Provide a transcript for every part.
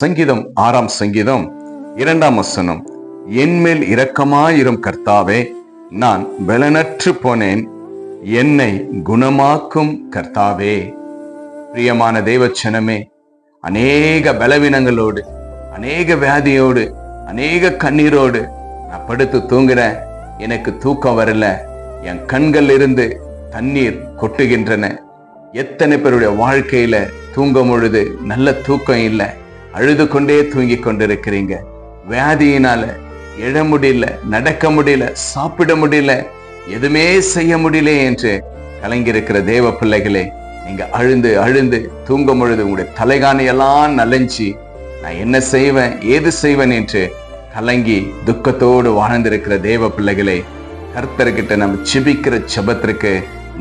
சங்கீதம் 6ஆம் சங்கீதம் 2ஆம் வசனம். என்மேல் இரக்கமாயிரும் கர்த்தாவே, நான் பலனற்று போனேன், என்னை குணமாக்கும் கர்த்தாவே. பிரியமான தேவச்சனமே, அநேக பலவீனங்களோடு, அநேக வியாதியோடு, அநேக கண்ணீரோடு நான் படுத்து தூங்குறேன். எனக்கு தூக்கம் வரல, என் கண்கள் இருந்து தண்ணீர் கொட்டுகின்றன. எத்தனை பேருடைய வாழ்க்கையில தூங்கும் பொழுது நல்ல தூக்கம் இல்லை, அழுது கொண்டே தூங்கி கொண்டிருக்கிறீங்க. வியாதியினால எழ முடியல, நடக்க முடியல, சாப்பிட முடியல, எதுவுமே செய்ய முடியல என்று கலங்கியிருக்கிற தேவ பிள்ளைகளே, நீங்க அழுந்து அழுந்து தூங்கும் பொழுது உங்களுடைய தலைகாணியெல்லாம் நலஞ்சி நான் என்ன செய்வேன், ஏது செய்வேன் என்று கலங்கி துக்கத்தோடு வாழ்ந்திருக்கிற தேவ பிள்ளைகளே, கர்த்தர்கிட்ட நம்ம செபிக்கிற செபத்திற்கு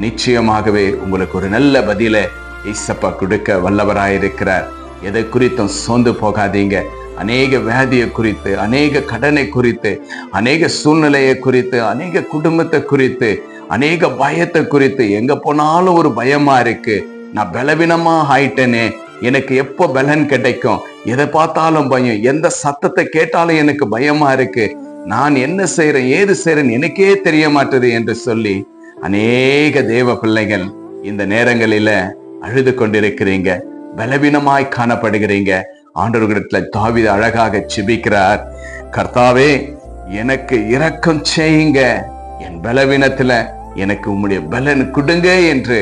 நிச்சயமாகவே உங்களுக்கு ஒரு நல்ல பதில இயேசப்பா கொடுக்க வல்லவராயிருக்கிறார். எதை குறித்தும் சோர்ந்து போகாதீங்க. அநேக வியாதியை குறித்து, அநேக கடனை குறித்து, அநேக சூழ்நிலையை குறித்து, அநேக குடும்பத்தை குறித்து, அநேக பயத்தை குறித்து, எங்க போனாலும் ஒரு பயமா இருக்கு. நான் பலவீனமா ஆயிட்டேனே, எனக்கு எப்போ பலன் கிடைக்கும், எதை பார்த்தாலும் பயம், எந்த சத்தத்தை கேட்டாலும் எனக்கு பயமா இருக்கு, நான் என்ன செய்யறேன், ஏது செய்யறேன் எனக்கே தெரிய மாட்டேது என்று சொல்லி அநேக தேவ பிள்ளைகள் இந்த நேரங்களில அழுது கொண்டிருக்கிறீங்க, பலவீனமாய் காணப்படுகிறீங்க. ஆண்டவர்களிடத்துல தாவீது அழகாக செபிக்கிறார். கர்த்தாவே, எனக்கு இரக்கம் செய்யுங்க, என் பலவீனத்துல எனக்கு உம்முடைய பலன் கொடுங்க என்று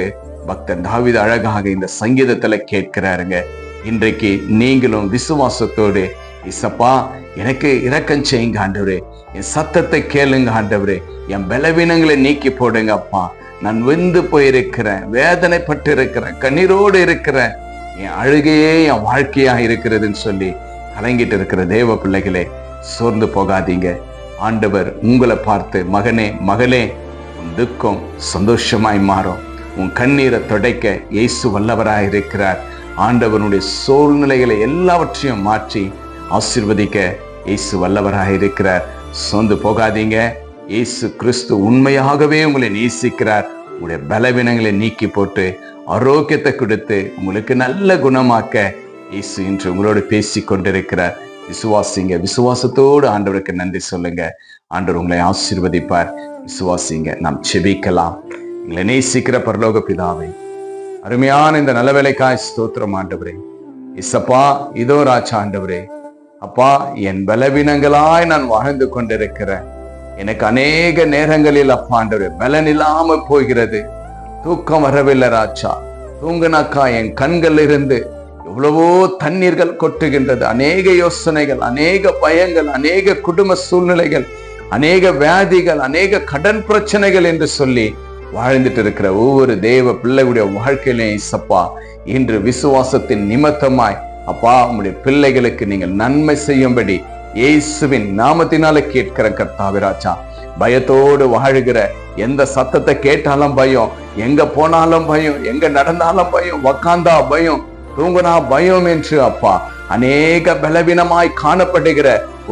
பக்தன் தாவீது அழகாக இந்த சங்கீதத்துல கேட்கிறாருங்க. இன்றைக்கு நீங்களும் விசுவாசத்தோடு, இசப்பா எனக்கு இரக்கம் செய்யுங்க ஆண்டவரே, என் சத்தத்தை கேளுங்க ஆண்டவரே, என் பலவீனங்களை நீக்கி போடுங்க அப்பா, நான் வெந்து போயிருக்கிறேன், வேதனைப்பட்டு இருக்கிறேன், கண்ணீரோடு இருக்கிறேன், என் அழுகையே என் வாழ்க்கையா இருக்கிறதுன்னு சொல்லி கலங்கிட்டு இருக்கிற தேவ பிள்ளைகளே, சோர்ந்து போகாதீங்க. ஆண்டவர் உங்களை பார்த்து, மகனே மகளே, உன் துக்கம் சந்தோஷமாய் மாறும், உன் கண்ணீரை துடைக்க இயேசு வல்லவராய் இருக்கிறார். ஆண்டவனுடைய சூழ்நிலைகளை எல்லாவற்றையும் மாற்றி ஆசீர்வதிக்க இயேசு வல்லவராய் இருக்கிறார். சோர்ந்து போகாதீங்க. இயேசு கிறிஸ்து உண்மையாகவே உங்களை நேசிக்கிறார். உங்களுடைய பலவீனங்களை நீக்கி போட்டு ஆரோக்கியத்தை கொடுத்து உங்களுக்கு நல்ல குணமாக்க இயேசு இன்று உங்களோடு பேசி கொண்டிருக்கிறார். விசுவாசிங்க. விசுவாசத்தோடு ஆண்டவருக்கு நன்றி சொல்லுங்க. ஆண்டவர் உங்களை ஆசீர்வதிப்பார். விசுவாசிங்க. நாம் செபிக்கலாம். உங்களை நேசிக்கிற பரலோக பிதாவே, அருமையான இந்த நல்ல வேலைக்காய் ஸ்தோத்திரம் ஆண்டவரே. இசப்பா, இதோ ராஜா ஆண்டவரே, அப்பா, என் பலவீனங்களாய் நான் வாழ்ந்து கொண்டிருக்கிறேன். எனக்கு அநேக நேரங்களில் அப்பா ஆண்டவரே பலன் இல்லாம போகிறது, தூக்கம் வரவில்லை ராஜா. தூங்குனாக்கா என் கண்கள் இருந்து எவ்வளவோ தண்ணீர்கள் கொட்டுகின்றது. அநேக யோசனைகள், அநேக பயங்கள், அநேக குடும்ப சூழ்நிலைகள், அநேக வியாதிகள், அநேக கடன் பிரச்சனைகள் என்று சொல்லி வாழ்ந்துட்டு இருக்கிற ஒவ்வொரு தேவ பிள்ளைகளுடைய வாழ்க்கையிலேயும் இசப்பா, இன்று விசுவாசத்தின் நிமித்தமாய் அப்பா உங்களுடைய பிள்ளைகளுக்கு நீங்கள் நன்மை செய்யும்படி இயேசுவின் நாமத்தினால கேட்கிற கர்த்தாவே ராஜா. பயத்தோடு வாழுகிற, எந்த சத்தத்தை கேட்டாலும் பயம், எங்க போனாலும் பயம், எங்க நடந்தாலும் பயம், உக்காந்தா பயம், தூங்குனா பயம் என்று அப்பா அநேக பலவீனமாய் காணப்படுகிற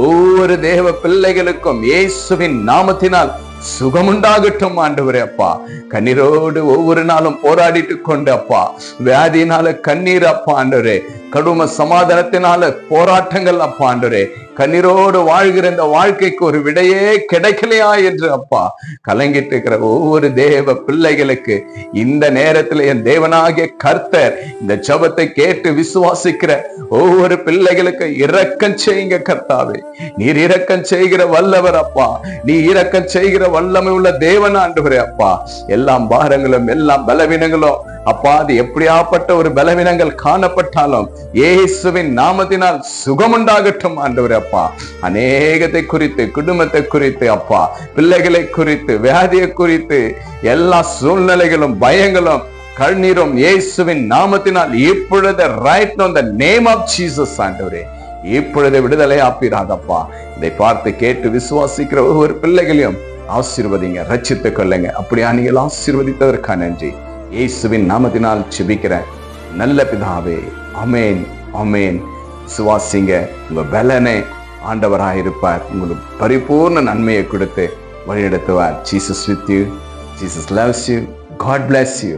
ஒவ்வொரு தேவ பிள்ளைகளுக்கும் இயேசுவின் நாமத்தினால் சுகமுண்டாகட்டும் ஆண்டவரே. அப்பா, கண்ணீரோடு ஒவ்வொரு நாளும் போராடிட்டு கொண்டு அப்பா, வியாதியினால கண்ணீர் அப்பா ஆண்டவரே, கடும சமாதானத்தினால போராட்டங்கள் அப்பா ஆண்டவரே, கண்ணீரோடு வாழ்கிற இந்த வாழ்க்கைக்கு ஒரு விடையே கிடைக்கலையா என்று அப்பா கலங்கிட்டு இருக்கிற ஒவ்வொரு தேவ பிள்ளைகளுக்கு இந்த நேரத்தில் என் தேவனாகிய கர்த்தர் இந்த ஜெபத்தை கேட்டு விசுவாசிக்கிற ஒவ்வொரு பிள்ளைகளுக்கு இரக்கம் செய்யுங்க கர்த்தாவே. நீர் இரக்கம் செய்கிற வல்லவர் அப்பா, நீ இரக்கம் செய்கிற வல்லமை உள்ள தேவன் ஆண்டவரே. அப்பா, எல்லாம் பாரங்களும் எல்லாம் பலவீனங்களும் அப்பா, அது எப்படியாப்பட்ட ஒரு பலவீனங்கள் காணப்பட்டாலும் இயேசுவின் நாமத்தினால் சுகமுண்டாகட்டும் ஆண்டவரே. அப்பா, அநேகத்தை குறித்து, குடும்பத்தை குறித்து அப்பா, பிள்ளைகளை குறித்து, வியாதியை குறித்து, எல்லா சூழ்நிலைகளும் பயங்களும் கண்ணீரும் இயேசுவின் நாமத்தினால் இப்பொழுது right now the name of Jesus ஆண்டவரே, இப்பொழுது விடுதலை ஆப்பீராகப்பா. இதை பார்த்து கேட்டு விசுவாசிக்கிற ஒவ்வொரு பிள்ளைகளையும் ஆசீர்வதிங்க, ரட்சித்துக் கொள்ளுங்க. அப்படியா நீங்கள் ஆசீர்வதித்ததற்காக நன்றி. இயேசுவின் நாமத்தினால் செபிக்கிறேன் நல்ல பிதாவே, ஆமென், ஆமென். விசுவாசிங்க. உங்க பலனை ஆண்டவராயிருப்பார். உங்களுக்கு பரிபூர்ண நன்மையை கொடுத்து வழிநடத்துவார். Jesus with you. Jesus loves you. God bless you.